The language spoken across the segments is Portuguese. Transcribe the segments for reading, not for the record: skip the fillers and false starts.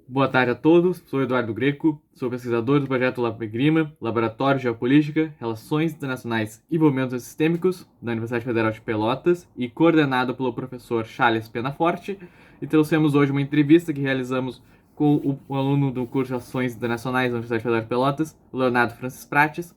Boa tarde a todos, sou Eduardo Greco, sou pesquisador do projeto LabGrima, Laboratório de Geopolítica, Relações Internacionais e Movimentos Sistêmicos, da Universidade Federal de Pelotas, e coordenado pelo professor Charles Penaforte, e trouxemos hoje uma entrevista que realizamos com o aluno do curso de Relações Internacionais da Universidade Federal de Pelotas, Leonardo Francis Prates,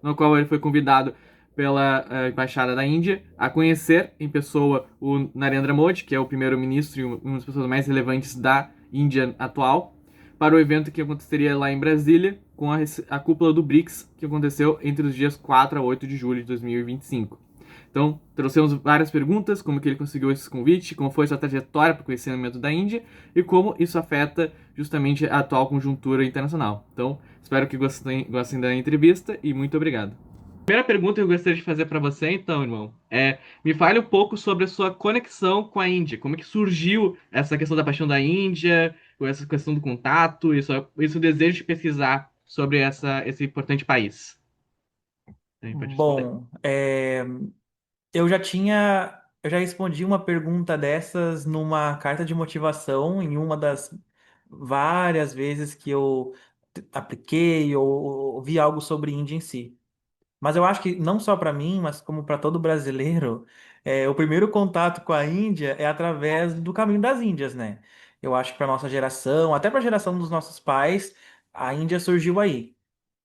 no qual ele foi convidado pela Embaixada da Índia a conhecer em pessoa o Narendra Modi, que é o primeiro-ministro e uma das pessoas mais relevantes da Índia atual, para o evento que aconteceria lá em Brasília, com a cúpula do BRICS, que aconteceu entre os dias 4 a 8 de julho de 2025. Então, trouxemos várias perguntas, como que ele conseguiu esse convite, como foi sua trajetória para o conhecimento da Índia e como isso afeta justamente a atual conjuntura internacional. Então, espero que gostem da entrevista e muito obrigado. A primeira pergunta que eu gostaria de fazer para você, então, irmão, me fale um pouco sobre a sua conexão com a Índia. Como é que surgiu essa questão da paixão da Índia, ou essa questão do contato, isso o desejo de pesquisar sobre esse importante país? Pode responder. Bom, eu já respondi uma pergunta dessas numa carta de motivação em uma das várias vezes que eu apliquei ou vi algo sobre Índia em si. Mas eu acho que não só para mim, mas como para todo brasileiro, o primeiro contato com a Índia é através do Caminho das Índias, né? Eu acho que para nossa geração, até para a geração dos nossos pais, a Índia surgiu aí.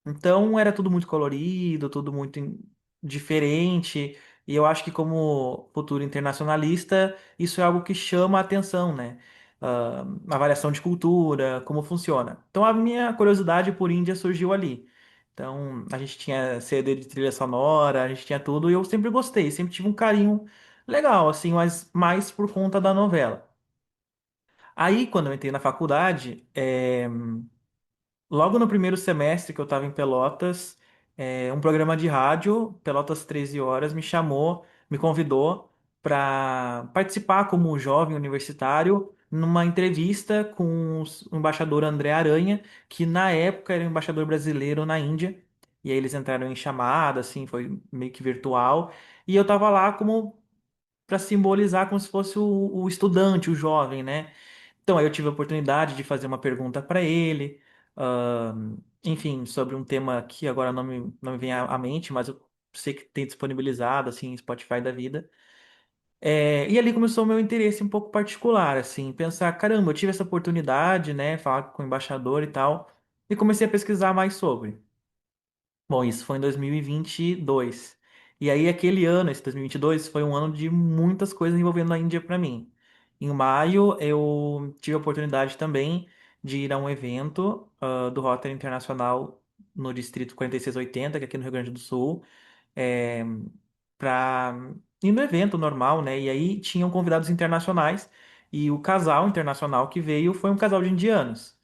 Então era tudo muito colorido, tudo muito diferente. E eu acho que como futuro internacionalista, isso é algo que chama a atenção, né? A variação de cultura, como funciona. Então a minha curiosidade por Índia surgiu ali. Então a gente tinha CD de trilha sonora, a gente tinha tudo, e eu sempre gostei, sempre tive um carinho legal, assim, mas mais por conta da novela. Aí, quando eu entrei na faculdade, logo no primeiro semestre que eu estava em Pelotas, um programa de rádio, Pelotas 13 Horas, me chamou, me convidou para participar como jovem universitário numa entrevista com o embaixador André Aranha, que na época era o embaixador brasileiro na Índia. E aí eles entraram em chamada, assim, foi meio que virtual. E eu estava lá como para simbolizar como se fosse o estudante, o jovem, né? Então, aí eu tive a oportunidade de fazer uma pergunta para ele, enfim, sobre um tema que agora não me vem à mente, mas eu sei que tem disponibilizado, assim, em Spotify da vida. E ali começou o meu interesse um pouco particular, assim, pensar, caramba, eu tive essa oportunidade, né, falar com o embaixador e tal, e comecei a pesquisar mais sobre. Bom, isso foi em 2022. E aí, aquele ano, esse 2022, foi um ano de muitas coisas envolvendo a Índia para mim. Em maio, eu tive a oportunidade também de ir a um evento do Rotary Internacional no Distrito 4680, que é aqui no Rio Grande do Sul, é, para ir no evento normal, né? E aí tinham convidados internacionais, e o casal internacional que veio foi um casal de indianos.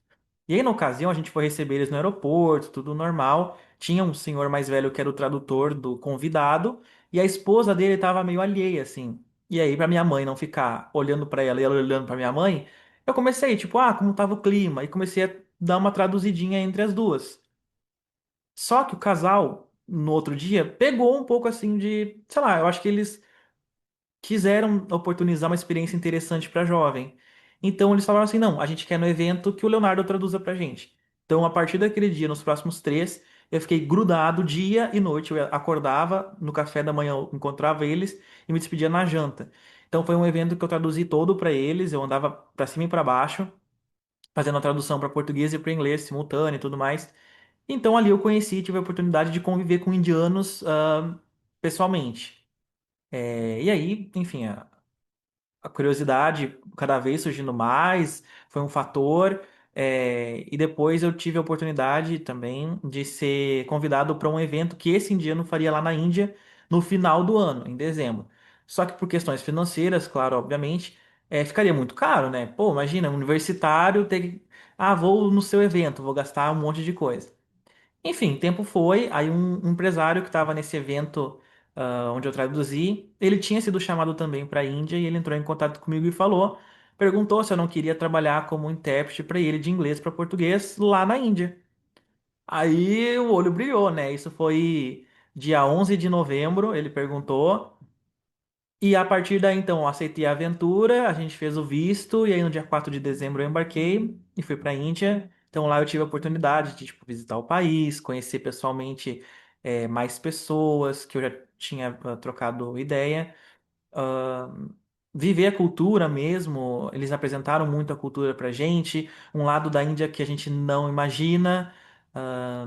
E aí, na ocasião, a gente foi receber eles no aeroporto, tudo normal. Tinha um senhor mais velho que era o tradutor do convidado, e a esposa dele estava meio alheia, assim. E aí, pra minha mãe não ficar olhando pra ela e ela olhando pra minha mãe, eu comecei, tipo, como tava o clima? E comecei a dar uma traduzidinha entre as duas. Só que o casal, no outro dia, pegou um pouco assim de, sei lá, eu acho que eles quiseram oportunizar uma experiência interessante para jovem. Então eles falaram assim: não, a gente quer no evento que o Leonardo traduza pra gente. Então, a partir daquele dia, nos próximos três, eu fiquei grudado dia e noite. Eu acordava, no café da manhã eu encontrava eles e me despedia na janta. Então foi um evento que eu traduzi todo para eles, eu andava para cima e para baixo, fazendo a tradução para português e para inglês simultâneo e tudo mais. Então ali eu conheci, tive a oportunidade de conviver com indianos, pessoalmente. E aí, enfim, a curiosidade cada vez surgindo mais, foi um fator. E depois eu tive a oportunidade também de ser convidado para um evento que esse indiano faria lá na Índia no final do ano, em dezembro. Só que por questões financeiras, claro, obviamente, ficaria muito caro, né? Pô, imagina, um universitário ter que. Ah, vou no seu evento, vou gastar um monte de coisa. Enfim, tempo foi, aí um empresário que estava nesse evento, onde eu traduzi, ele tinha sido chamado também para a Índia e ele entrou em contato comigo e falou, perguntou se eu não queria trabalhar como intérprete para ele de inglês para português lá na Índia. Aí o olho brilhou, né? Isso foi dia 11 de novembro, ele perguntou. E a partir daí, então, eu aceitei a aventura, a gente fez o visto, e aí no dia 4 de dezembro eu embarquei, e fui para a Índia. Então lá eu tive a oportunidade de tipo, visitar o país, conhecer pessoalmente mais pessoas que eu já tinha trocado ideia, ah, viver a cultura mesmo. Eles apresentaram muito a cultura pra gente, um lado da Índia que a gente não imagina, ah,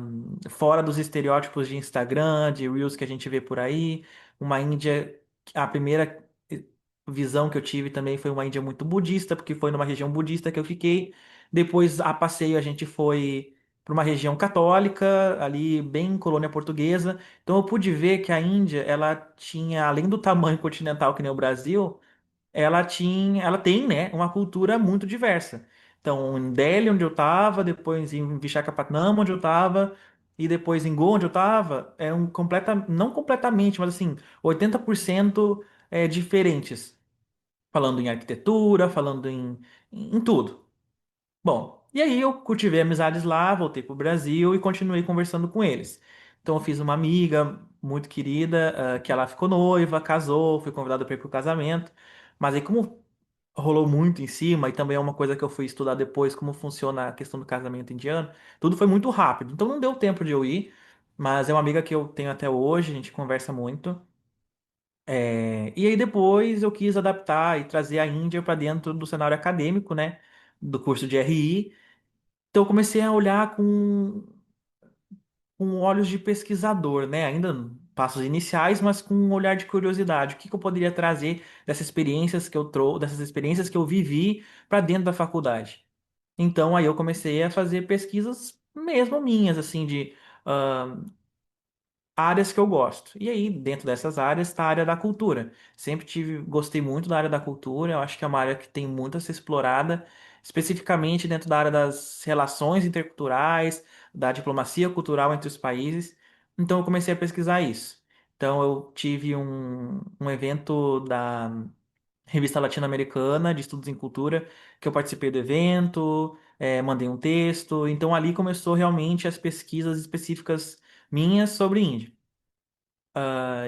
fora dos estereótipos de Instagram, de Reels que a gente vê por aí. Uma Índia, a primeira visão que eu tive também foi uma Índia muito budista, porque foi numa região budista que eu fiquei. Depois, a passeio, a gente foi para uma região católica, ali bem colônia portuguesa. Então eu pude ver que a Índia, ela tinha, além do tamanho continental que nem o Brasil, ela tem, né, uma cultura muito diversa. Então, em Delhi, onde eu estava, depois em Visakhapatnam, onde eu estava, e depois em Goa, onde eu estava, não completamente, mas assim, 80% diferentes. Falando em arquitetura, falando em tudo. Bom, e aí eu cultivei amizades lá, voltei pro Brasil e continuei conversando com eles. Então eu fiz uma amiga muito querida, que ela ficou noiva, casou, fui convidado para ir pro casamento. Mas aí como rolou muito em cima, e também é uma coisa que eu fui estudar depois, como funciona a questão do casamento indiano, tudo foi muito rápido. Então não deu tempo de eu ir, mas é uma amiga que eu tenho até hoje, a gente conversa muito. E aí depois eu quis adaptar e trazer a Índia para dentro do cenário acadêmico, né, do curso de RI. Então eu comecei a olhar com olhos de pesquisador, né? Ainda em passos iniciais, mas com um olhar de curiosidade. O que que eu poderia trazer dessas experiências que eu vivi para dentro da faculdade? Então aí eu comecei a fazer pesquisas mesmo minhas, assim, de áreas que eu gosto. E aí, dentro dessas áreas, está a área da cultura. Gostei muito da área da cultura, eu acho que é uma área que tem muito a ser explorada, especificamente dentro da área das relações interculturais, da diplomacia cultural entre os países. Então, eu comecei a pesquisar isso. Então, eu tive um evento da Revista Latino-Americana de Estudos em Cultura, que eu participei do evento, mandei um texto. Então, ali começou realmente as pesquisas específicas minhas sobre Índia.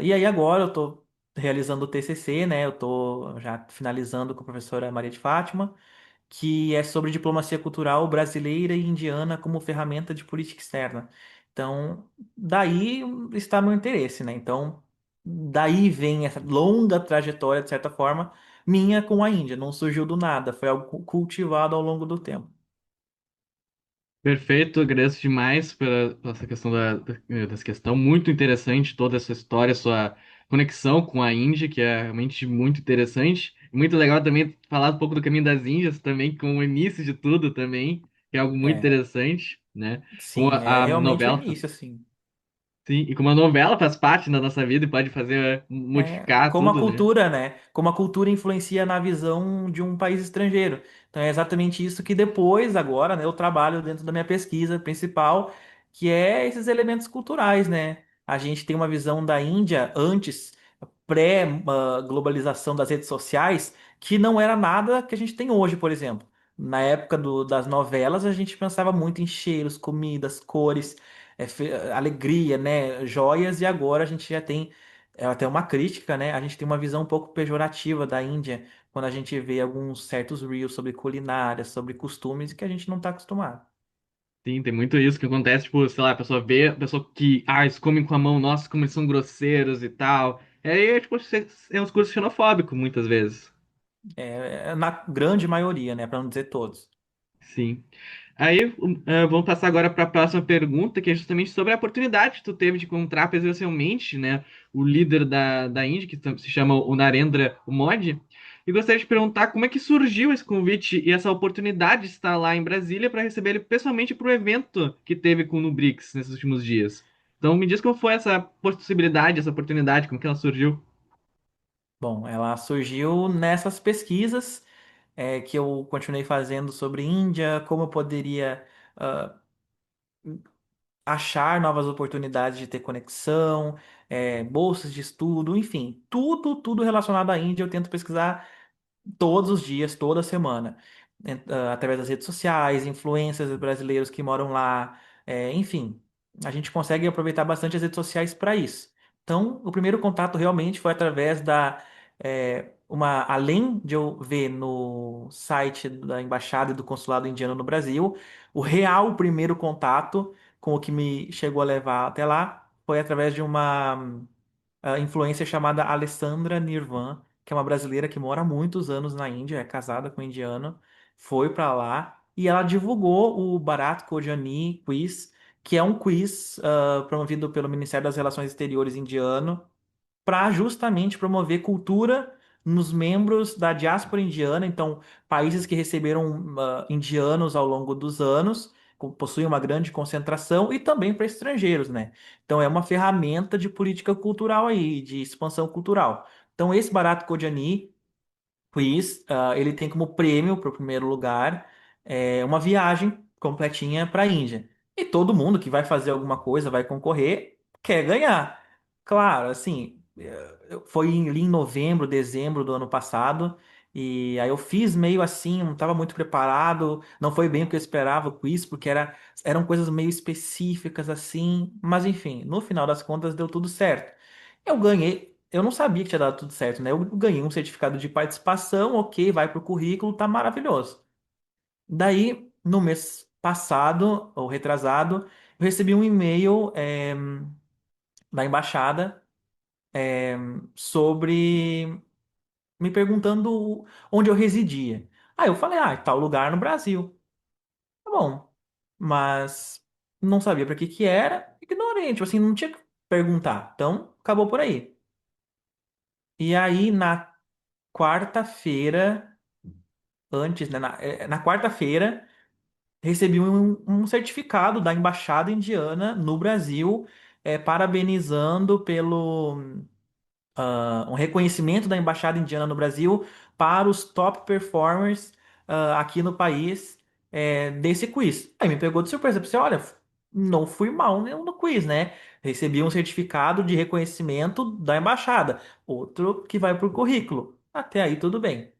E aí agora eu estou realizando o TCC, né? Eu estou já finalizando com a professora Maria de Fátima, que é sobre diplomacia cultural brasileira e indiana como ferramenta de política externa. Então, daí está meu interesse, né? Então, daí vem essa longa trajetória, de certa forma, minha com a Índia. Não surgiu do nada, foi algo cultivado ao longo do tempo. Perfeito, agradeço demais pela essa questão dessa questão. Muito interessante toda essa história, sua conexão com a Índia, que é realmente muito interessante. Muito legal também falar um pouco do Caminho das Índias, também com o início de tudo também, que é algo muito É, interessante, né? Como sim, é a realmente o novela, início, assim. sim, e como a novela faz parte da nossa vida e pode fazer, modificar Como a tudo, né? cultura, né? Como a cultura influencia na visão de um país estrangeiro. Então é exatamente isso que depois, agora, né, eu trabalho dentro da minha pesquisa principal, que é esses elementos culturais, né? A gente tem uma visão da Índia antes, pré-globalização das redes sociais, que não era nada que a gente tem hoje, por exemplo. Na época das novelas, a gente pensava muito em cheiros, comidas, cores, alegria, né? Joias, e agora a gente já tem até uma crítica, né? A gente tem uma visão um pouco pejorativa da Índia quando a gente vê alguns certos reels sobre culinária, sobre costumes que a gente não está acostumado. Sim, tem muito isso que acontece, tipo, sei lá, a pessoa vê, a pessoa que, eles comem com a mão, nossa, como eles são grosseiros e tal. Tipo, é um discurso xenofóbico, muitas vezes. Na grande maioria, né? Para não dizer todos. Sim. Aí, vamos passar agora para a próxima pergunta, que é justamente sobre a oportunidade que tu teve de encontrar presencialmente, né, o líder da Índia, que se chama o Narendra Modi. E gostaria de perguntar como é que surgiu esse convite e essa oportunidade de estar lá em Brasília para receber ele pessoalmente para o evento que teve com o Nubrix nesses últimos dias. Então, me diz como foi essa possibilidade, essa oportunidade, como que ela surgiu. Bom, ela surgiu nessas pesquisas que eu continuei fazendo sobre Índia, como eu poderia ah, achar novas oportunidades de ter conexão, bolsas de estudo, enfim, tudo relacionado à Índia eu tento pesquisar todos os dias, toda semana, através das redes sociais, influencers brasileiros que moram lá, enfim, a gente consegue aproveitar bastante as redes sociais para isso. Então, o primeiro contato realmente foi através além de eu ver no site da embaixada e do consulado indiano no Brasil, o real primeiro contato com o que me chegou a levar até lá foi através de uma influencer chamada Alessandra Nirvan, que é uma brasileira que mora há muitos anos na Índia, é casada com um indiano, foi para lá e ela divulgou o Bharat Kojani Quiz, que é um quiz promovido pelo Ministério das Relações Exteriores indiano para justamente promover cultura nos membros da diáspora indiana, então países que receberam indianos ao longo dos anos, possuem uma grande concentração, e também para estrangeiros, né? Então é uma ferramenta de política cultural aí, de expansão cultural. Então esse Bharat Kojani quiz, ele tem como prêmio para o primeiro lugar uma viagem completinha para a Índia. E todo mundo que vai fazer alguma coisa, vai concorrer, quer ganhar. Claro, assim, foi ali em novembro, dezembro do ano passado, e aí eu fiz meio assim, não estava muito preparado, não foi bem o que eu esperava o quiz, porque eram coisas meio específicas assim, mas enfim, no final das contas deu tudo certo. Eu ganhei. Eu não sabia que tinha dado tudo certo, né? Eu ganhei um certificado de participação, ok, vai pro currículo, tá maravilhoso. Daí, no mês passado, ou retrasado, eu recebi um e-mail, da embaixada, sobre me perguntando onde eu residia. Aí eu falei, tal lugar no Brasil. Tá bom. Mas não sabia para que que era, ignorei, tipo assim, não tinha que perguntar. Então, acabou por aí. E aí, na quarta-feira, antes, né, na quarta-feira, recebi um certificado da Embaixada Indiana no Brasil, parabenizando pelo um reconhecimento da Embaixada Indiana no Brasil para os top performers aqui no país desse quiz. Aí me pegou de surpresa, pensei, olha, não fui mal no quiz, né? Recebi um certificado de reconhecimento da Embaixada, outro que vai para o currículo. Até aí tudo bem.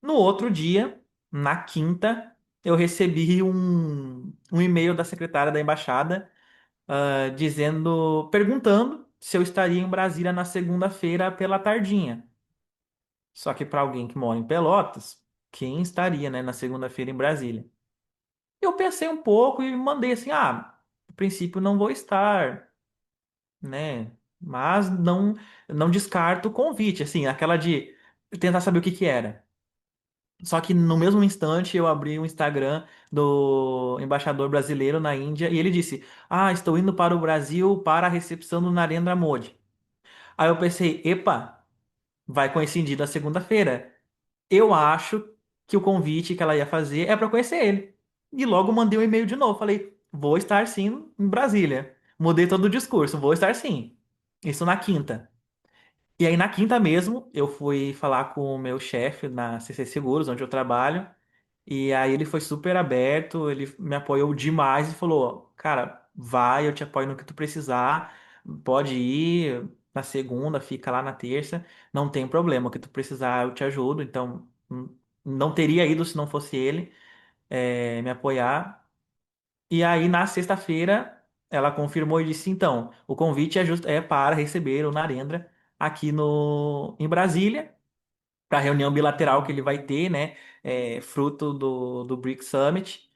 No outro dia, na quinta, eu recebi um e-mail da secretária da embaixada, perguntando se eu estaria em Brasília na segunda-feira pela tardinha. Só que para alguém que mora em Pelotas, quem estaria, né, na segunda-feira em Brasília? Eu pensei um pouco e mandei assim: a princípio não vou estar, né? Mas não descarto o convite, assim, aquela de tentar saber o que que era. Só que no mesmo instante eu abri o Instagram do embaixador brasileiro na Índia e ele disse: estou indo para o Brasil para a recepção do Narendra Modi. Aí eu pensei: epa, vai coincidir na segunda-feira. Eu acho que o convite que ela ia fazer é para conhecer ele. E logo mandei um e-mail de novo. Falei: vou estar sim em Brasília. Mudei todo o discurso: vou estar sim. Isso na quinta. E aí, na quinta mesmo, eu fui falar com o meu chefe na CC Seguros, onde eu trabalho. E aí ele foi super aberto, ele me apoiou demais e falou: Cara, vai, eu te apoio no que tu precisar. Pode ir na segunda, fica lá na terça, não tem problema. O que tu precisar, eu te ajudo. Então, não teria ido se não fosse ele me apoiar. E aí, na sexta-feira, ela confirmou e disse: Então, o convite é para receber o Narendra aqui no, em Brasília para a reunião bilateral que ele vai ter, né? Fruto do BRICS Summit.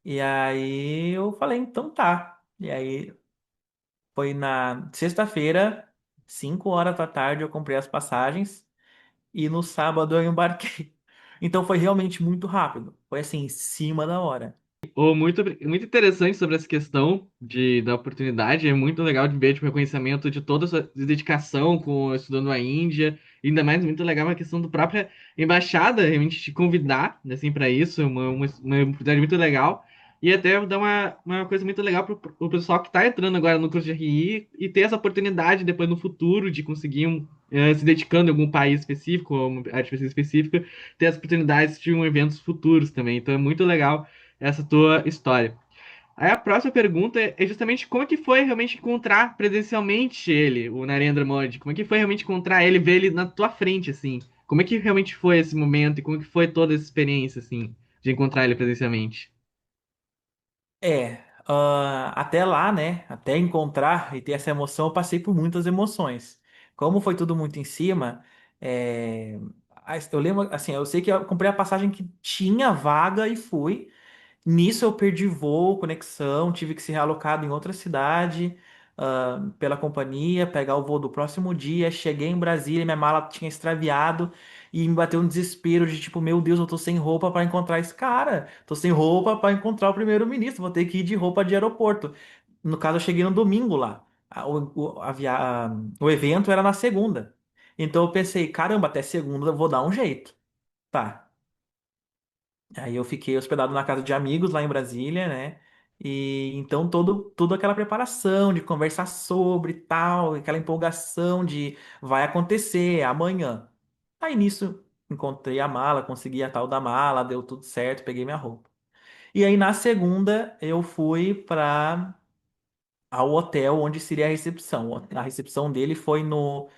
E aí eu falei, então tá. E aí foi na sexta-feira, 5 horas da tarde, eu comprei as passagens e no sábado eu embarquei. Então foi realmente muito rápido. Foi assim, em cima da hora. Muito interessante sobre essa questão da oportunidade. É muito legal de ver tipo, o reconhecimento de toda a sua dedicação com estudando a Índia. E ainda mais muito legal a questão do própria embaixada realmente te convidar assim, para isso. Uma oportunidade muito legal. E até dar uma coisa muito legal para o pessoal que está entrando agora no curso de RI e ter essa oportunidade depois no futuro de conseguir se dedicando em algum país específico, ou uma arte específica, ter as oportunidades de eventos futuros também. Então é muito legal essa tua história. Aí a próxima pergunta é justamente como é que foi realmente encontrar presencialmente ele, o Narendra Modi? Como é que foi realmente encontrar ele, ver ele na tua frente, assim? Como é que realmente foi esse momento e como é que foi toda essa experiência, assim, de encontrar ele presencialmente? Até lá, né? Até encontrar e ter essa emoção, eu passei por muitas emoções. Como foi tudo muito em cima, é, Eu lembro, assim, eu sei que eu comprei a passagem que tinha vaga e fui. Nisso eu perdi voo, conexão, tive que ser realocado em outra cidade, pela companhia, pegar o voo do próximo dia. Cheguei em Brasília, minha mala tinha extraviado e me bateu um desespero de tipo, meu Deus, eu tô sem roupa para encontrar esse cara. Tô sem roupa para encontrar o primeiro-ministro, vou ter que ir de roupa de aeroporto. No caso, eu cheguei no domingo lá. O evento era na segunda. Então eu pensei, caramba, até segunda eu vou dar um jeito. Tá. Aí eu fiquei hospedado na casa de amigos lá em Brasília, né? E então toda aquela preparação de conversar sobre tal, aquela empolgação de vai acontecer é amanhã. Aí nisso encontrei a mala, consegui a tal da mala, deu tudo certo, peguei minha roupa. E aí na segunda eu fui para ao hotel onde seria a recepção. A recepção dele foi no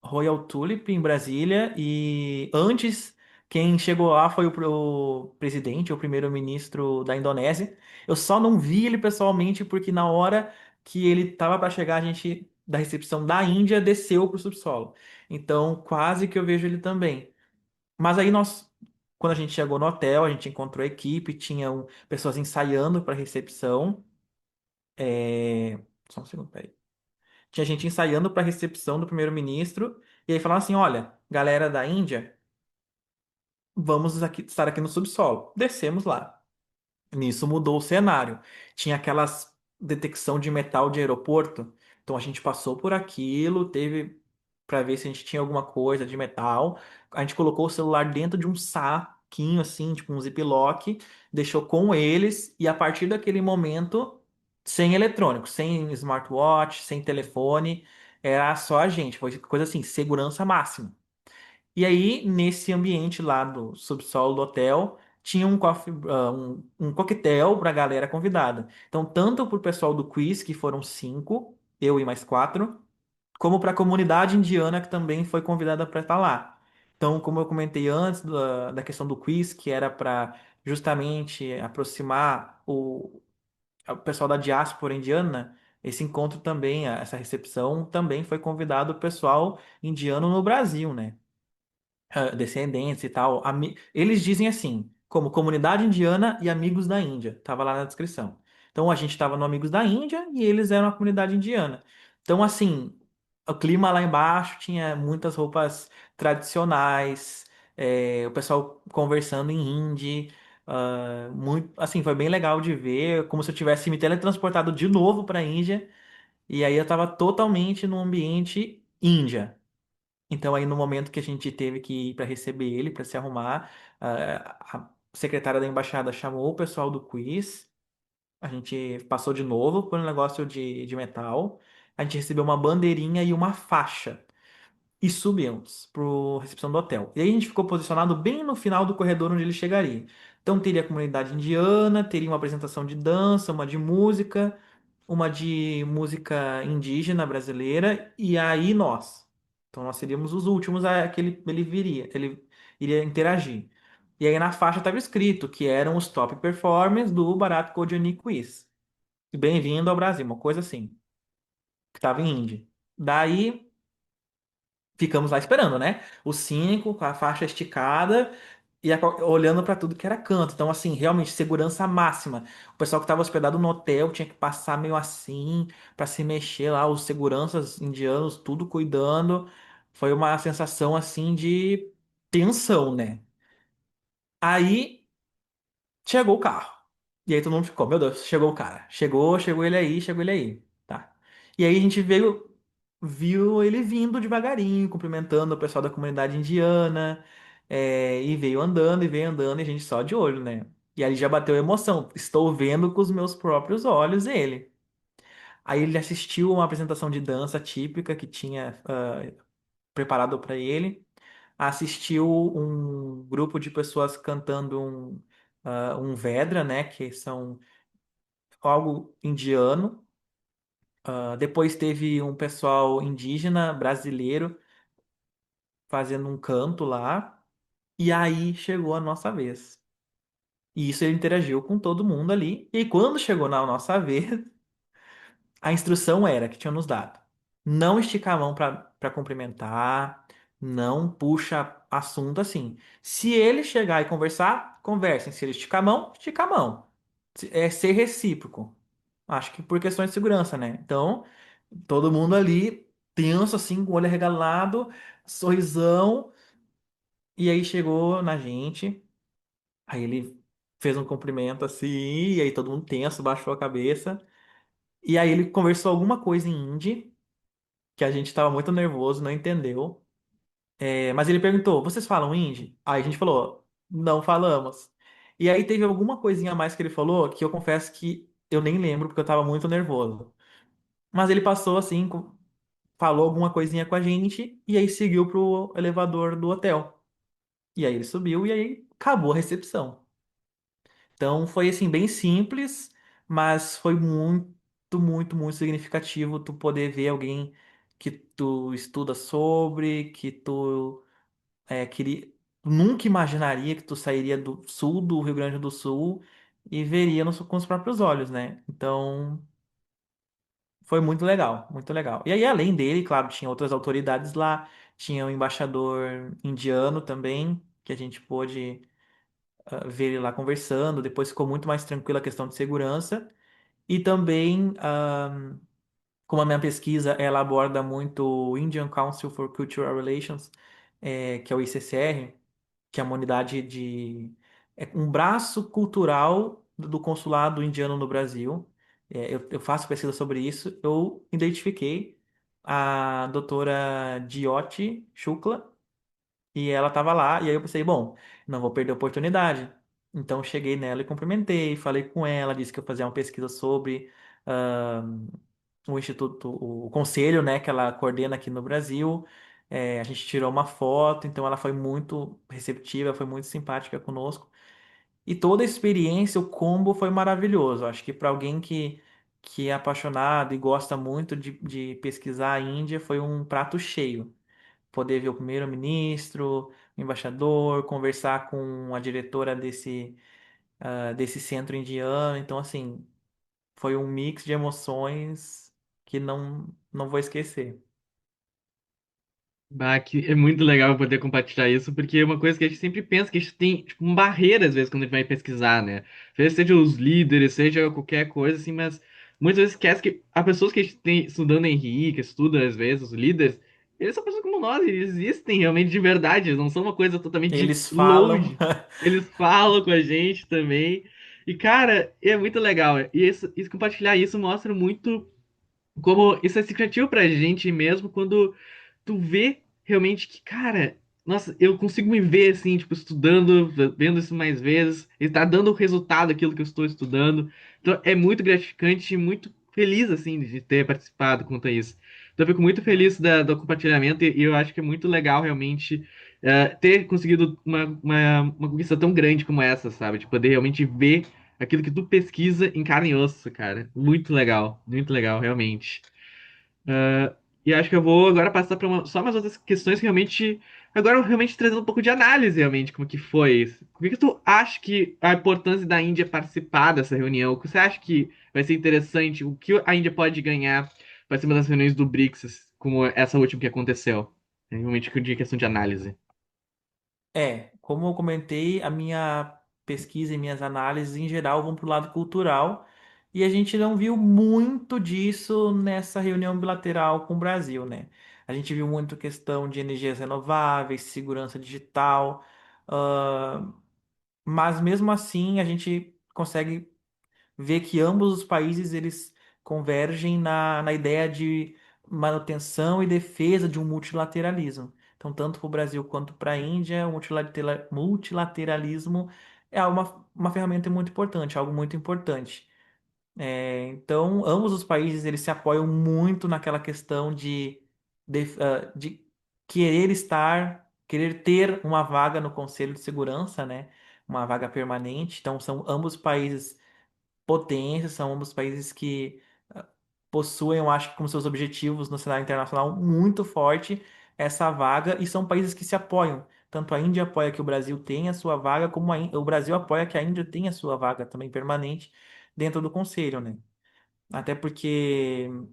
Royal Tulip em Brasília e antes quem chegou lá foi o presidente, o primeiro-ministro da Indonésia. Eu só não vi ele pessoalmente porque na hora que ele tava para chegar, a gente da recepção da Índia desceu pro subsolo. Então, quase que eu vejo ele também. Mas aí quando a gente chegou no hotel, a gente encontrou a equipe, tinham pessoas ensaiando para recepção. Só um segundo, peraí. Tinha gente ensaiando para a recepção do primeiro-ministro, e aí falaram assim: olha, galera da Índia, vamos estar aqui no subsolo. Descemos lá. Nisso mudou o cenário. Tinha aquelas detecção de metal de aeroporto. Então a gente passou por aquilo, teve para ver se a gente tinha alguma coisa de metal. A gente colocou o celular dentro de um saquinho assim, tipo um ziplock, deixou com eles e a partir daquele momento sem eletrônico, sem smartwatch, sem telefone, era só a gente. Foi coisa assim, segurança máxima. E aí, nesse ambiente lá do subsolo do hotel, tinha um coquetel para a galera convidada. Então, tanto para o pessoal do quiz, que foram cinco, eu e mais quatro, como para a comunidade indiana, que também foi convidada para estar lá. Então, como eu comentei antes da questão do quiz, que era para justamente aproximar o pessoal da diáspora indiana, esse encontro também, essa recepção também foi convidado o pessoal indiano no Brasil, né? Descendentes e tal. Eles dizem assim, como comunidade indiana e amigos da Índia. Tava lá na descrição. Então a gente estava no Amigos da Índia e eles eram a comunidade indiana. Então, assim, o clima lá embaixo tinha muitas roupas tradicionais, o pessoal conversando em hindi. Muito, assim, foi bem legal de ver, como se eu tivesse me teletransportado de novo para a Índia. E aí eu estava totalmente no ambiente Índia. Então, aí no momento que a gente teve que ir para receber ele, para se arrumar, a secretária da embaixada chamou o pessoal do quiz. A gente passou de novo por um negócio de metal. A gente recebeu uma bandeirinha e uma faixa. E subimos para a recepção do hotel. E aí a gente ficou posicionado bem no final do corredor onde ele chegaria. Então teria a comunidade indiana, teria uma apresentação de dança, uma de música, uma de música indígena brasileira, e aí nós. Então nós seríamos os últimos a que ele iria interagir. E aí na faixa estava escrito que eram os top performers do Bharat Kodyani Quiz. Bem-vindo ao Brasil, uma coisa assim, que estava em hindi. Daí ficamos lá esperando, né? Os cinco com a faixa esticada e olhando para tudo que era canto. Então, assim, realmente segurança máxima. O pessoal que estava hospedado no hotel tinha que passar meio assim para se mexer lá, os seguranças indianos, tudo cuidando. Foi uma sensação assim de tensão, né? Aí chegou o carro. E aí todo mundo ficou, meu Deus, chegou o cara. Chegou ele aí, chegou ele aí. Tá. E aí a gente viu ele vindo devagarinho, cumprimentando o pessoal da comunidade indiana, e veio andando, e a gente só de olho, né? E aí já bateu a emoção. Estou vendo com os meus próprios olhos ele. Aí ele assistiu uma apresentação de dança típica que tinha preparado para ele. Assistiu um grupo de pessoas cantando um Vedra, né? Que são algo indiano. Depois teve um pessoal indígena brasileiro fazendo um canto lá. E aí chegou a nossa vez. E isso ele interagiu com todo mundo ali. E aí, quando chegou na nossa vez, a instrução era que tinham nos dado. Não esticar a mão para cumprimentar, Não puxa assunto assim. Se ele chegar e conversar, conversem. Se ele esticar a mão, estica a mão. É ser recíproco. Acho que por questões de segurança, né? Então, todo mundo ali tenso, assim, com o olho arregalado, sorrisão. E aí chegou na gente. Aí ele fez um cumprimento assim, e aí todo mundo tenso, baixou a cabeça. E aí ele conversou alguma coisa em hindi, que a gente tava muito nervoso, não entendeu. Mas ele perguntou: vocês falam hindi? Aí a gente falou: não falamos. E aí teve alguma coisinha a mais que ele falou que eu confesso que eu nem lembro, porque eu tava muito nervoso. Mas ele passou assim, falou alguma coisinha com a gente, e aí seguiu pro elevador do hotel. E aí ele subiu e aí acabou a recepção. Então foi assim bem simples, mas foi muito, muito, muito significativo tu poder ver alguém que tu estuda sobre, que tu queria, nunca imaginaria que tu sairia do sul do Rio Grande do Sul e veria com os próprios olhos, né? Então foi muito legal, muito legal. E aí além dele, claro, tinha outras autoridades lá, tinha o embaixador indiano também, que a gente pôde ver ele lá conversando. Depois ficou muito mais tranquila a questão de segurança. E também, como a minha pesquisa ela aborda muito o Indian Council for Cultural Relations, que é o ICCR, que é uma unidade é um braço cultural do consulado indiano no Brasil. Eu faço pesquisa sobre isso. Eu identifiquei a doutora Jyoti Shukla, e ela tava lá, e aí eu pensei, bom, não vou perder a oportunidade. Então cheguei nela e cumprimentei, falei com ela, disse que eu fazia uma pesquisa sobre ah, o instituto, o conselho, né, que ela coordena aqui no Brasil. A gente tirou uma foto, então ela foi muito receptiva, foi muito simpática conosco. E toda a experiência, o combo foi maravilhoso. Acho que para alguém que é apaixonado e gosta muito de pesquisar a Índia, foi um prato cheio poder ver o primeiro-ministro, o embaixador, conversar com a diretora desse centro indiano. Então, assim, foi um mix de emoções que não vou esquecer. Bah, que é muito legal poder compartilhar isso, porque é uma coisa que a gente sempre pensa que a gente tem, tipo, uma barreira, às vezes, quando a gente vai pesquisar, né? Seja os líderes, seja qualquer coisa, assim, mas muitas vezes esquece que as pessoas que a gente tem estudando em RI, que estudam, às vezes, os líderes, eles são pessoas como nós, eles existem realmente de verdade, eles não são uma coisa totalmente Eles falam. longe. Eles falam com a gente também. E, cara, é muito legal. E isso compartilhar isso mostra muito como isso é significativo pra gente mesmo quando tu vê realmente que, cara, nossa, eu consigo me ver assim, tipo, estudando, vendo isso mais vezes, e tá dando o resultado aquilo que eu estou estudando. Então é muito gratificante e muito feliz, assim, de ter participado quanto a isso. Então eu fico muito feliz do compartilhamento e eu acho que é muito legal realmente ter conseguido uma conquista tão grande como essa, sabe? De poder realmente ver aquilo que tu pesquisa em carne e osso, cara. Muito legal, realmente. E acho que eu vou agora passar para só umas outras questões que realmente. Agora eu realmente trazendo um pouco de análise, realmente, como que foi isso. Por que tu acha que a importância da Índia participar dessa reunião? O que você acha que vai ser interessante? O que a Índia pode ganhar participando das reuniões do BRICS, como essa última que aconteceu? É realmente de questão de análise. Como eu comentei, a minha pesquisa e minhas análises em geral vão para o lado cultural, e a gente não viu muito disso nessa reunião bilateral com o Brasil, né? A gente viu muito questão de energias renováveis, segurança digital, ah, mas mesmo assim a gente consegue ver que ambos os países eles convergem na ideia de manutenção e defesa de um multilateralismo. Então, tanto para o Brasil quanto para a Índia, o multilateralismo é uma ferramenta muito importante, algo muito importante. Então, ambos os países eles se apoiam muito naquela questão de querer estar, querer ter uma vaga no Conselho de Segurança, né? Uma vaga permanente. Então, são ambos países potências, são ambos países que possuem, eu acho que como seus objetivos no cenário internacional muito forte essa vaga, e são países que se apoiam. Tanto a Índia apoia que o Brasil tenha a sua vaga, como o Brasil apoia que a Índia tenha a sua vaga também permanente dentro do conselho, né? Até porque o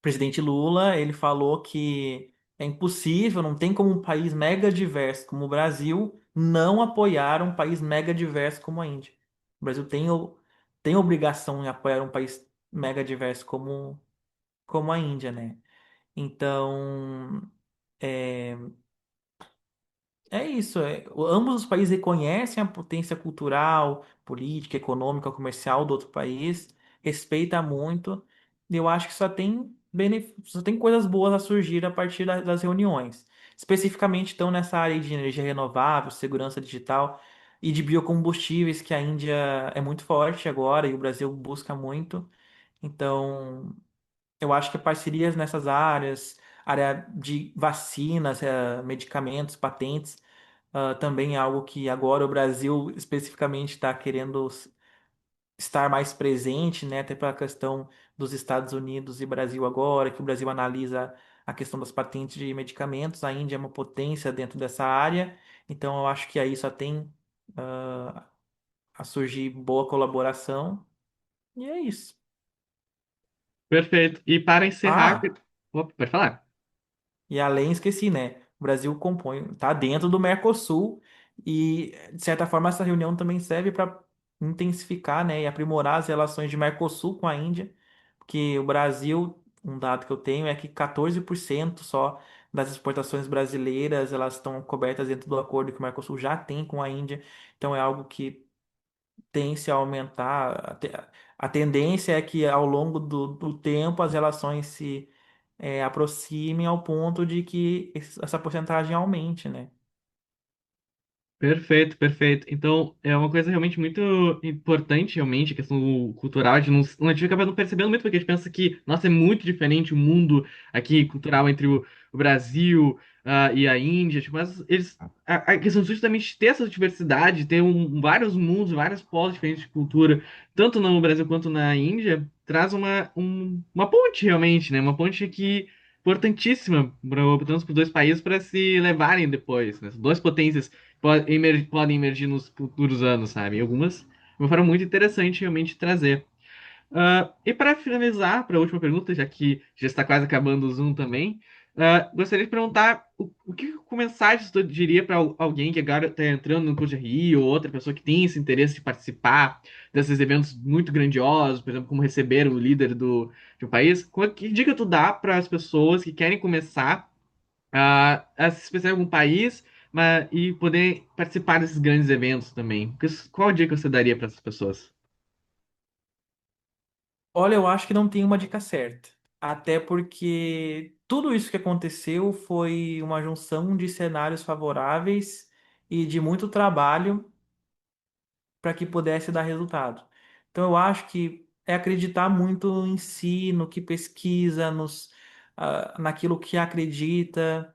presidente Lula, ele falou que É impossível, não tem como um país mega diverso como o Brasil não apoiar um país mega diverso como a Índia. O Brasil tem a obrigação de apoiar um país mega diverso como a Índia, né? Então, é, é isso. Ambos os países reconhecem a potência cultural, política, econômica, comercial do outro país, respeita muito. E eu acho que só tem coisas boas a surgir a partir das reuniões. Especificamente, então, nessa área de energia renovável, segurança digital e de biocombustíveis, que a Índia é muito forte agora e o Brasil busca muito. Então, eu acho que parcerias nessas áreas, área de vacinas, medicamentos, patentes, também é algo que agora o Brasil especificamente está querendo estar mais presente, né? Até pela questão dos Estados Unidos e Brasil agora, que o Brasil analisa a questão das patentes de medicamentos. A Índia é uma potência dentro dessa área, então eu acho que aí só tem a surgir boa colaboração. E é isso. Perfeito. E para encerrar, Ah, opa, pode falar. e além, esqueci, né? O Brasil compõe, tá dentro do Mercosul e, de certa forma, essa reunião também serve para intensificar, né, e aprimorar as relações de Mercosul com a Índia, porque o Brasil, um dado que eu tenho é que 14% só das exportações brasileiras elas estão cobertas dentro do acordo que o Mercosul já tem com a Índia, então é algo que tende a aumentar. A tendência é que ao longo do tempo as relações se aproximem ao ponto de que essa porcentagem aumente, né? Perfeito, perfeito. Então, é uma coisa realmente muito importante, realmente, a questão cultural. A gente acaba não percebendo muito, porque a gente pensa que, nossa, é muito diferente o mundo aqui cultural entre o Brasil, e a Índia. Tipo, mas a questão justamente de ter essa diversidade, ter vários mundos, vários polos diferentes de cultura, tanto no Brasil quanto na Índia, traz uma ponte, realmente, né? Uma ponte que importantíssima para tanto para os dois países para se levarem depois, né? Duas potências podem emergir nos futuros anos, sabe? E algumas de uma forma muito interessante realmente trazer. E para finalizar, para a última pergunta, já que já está quase acabando o Zoom também, gostaria de perguntar o que como mensagem você diria para alguém que agora está entrando no curso de RI ou outra pessoa que tem esse interesse de participar desses eventos muito grandiosos, por exemplo, como receber o líder de um país? Que dica tu dá para as pessoas que querem começar a se especializar em algum país, e poder participar desses grandes eventos também? Qual a dica você daria para essas pessoas? Olha, eu acho que não tem uma dica certa. Até porque tudo isso que aconteceu foi uma junção de cenários favoráveis e de muito trabalho para que pudesse dar resultado. Então, eu acho que é acreditar muito em si, no que pesquisa, naquilo que acredita,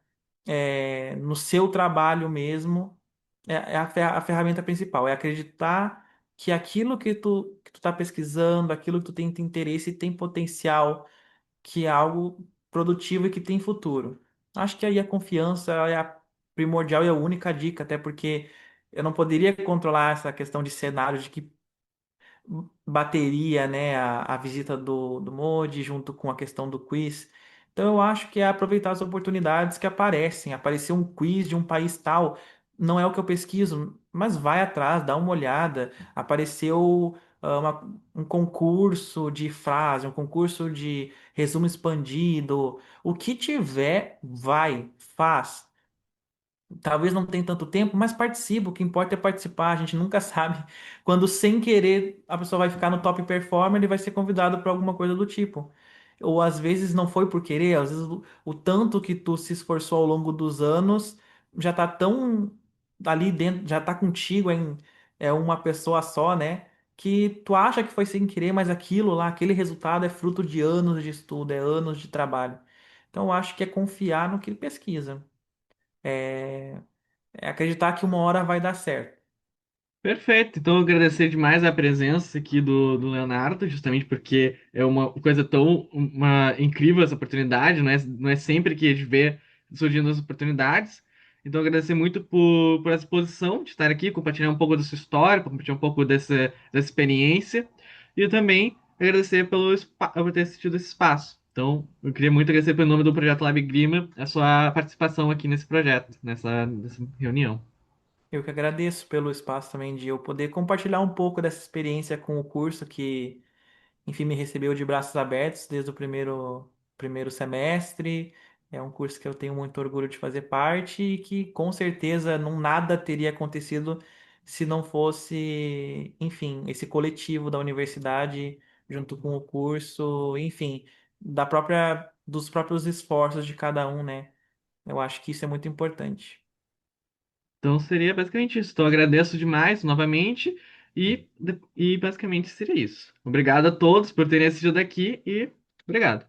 no seu trabalho mesmo. É a ferramenta principal, é acreditar que aquilo que tu está pesquisando, aquilo que tu tem interesse tem potencial, que é algo produtivo e que tem futuro. Acho que aí a confiança é a primordial e a única dica, até porque eu não poderia controlar essa questão de cenário de que bateria, né, a visita do Modi junto com a questão do quiz. Então eu acho que é aproveitar as oportunidades que aparecem. Aparecer um quiz de um país tal, não é o que eu pesquiso, mas vai atrás, dá uma olhada. Apareceu um concurso de frase, um concurso de resumo expandido. O que tiver, vai, faz. Talvez não tenha tanto tempo, mas participa. O que importa é participar. A gente nunca sabe quando, sem querer, a pessoa vai ficar no top performer e vai ser convidado para alguma coisa do tipo. Ou às vezes não foi por querer, às vezes o tanto que tu se esforçou ao longo dos anos já tá tão ali dentro, já tá contigo é uma pessoa só, né? Que tu acha que foi sem querer, mas aquilo lá, aquele resultado é fruto de anos de estudo, é anos de trabalho. Então eu acho que é confiar no que pesquisa. É, é acreditar que uma hora vai dar certo. Perfeito. Então, eu agradecer demais a presença aqui do Leonardo, justamente porque é uma coisa tão incrível essa oportunidade, não é sempre que a gente vê surgindo as oportunidades. Então, agradecer muito por essa exposição, de estar aqui, compartilhar um pouco da sua história, compartilhar um pouco dessa experiência. E eu também agradecer por ter assistido esse espaço. Então, eu queria muito agradecer pelo nome do projeto Lab Grima a sua participação aqui nesse projeto, nessa reunião. Eu que agradeço pelo espaço também de eu poder compartilhar um pouco dessa experiência com o curso que, enfim, me recebeu de braços abertos desde o primeiro semestre. É um curso que eu tenho muito orgulho de fazer parte e que com certeza não nada teria acontecido se não fosse, enfim, esse coletivo da universidade junto com o curso, enfim, dos próprios esforços de cada um, né? Eu acho que isso é muito importante. Então, seria basicamente isso. Então, eu agradeço demais novamente e basicamente seria isso. Obrigado a todos por terem assistido aqui e obrigado.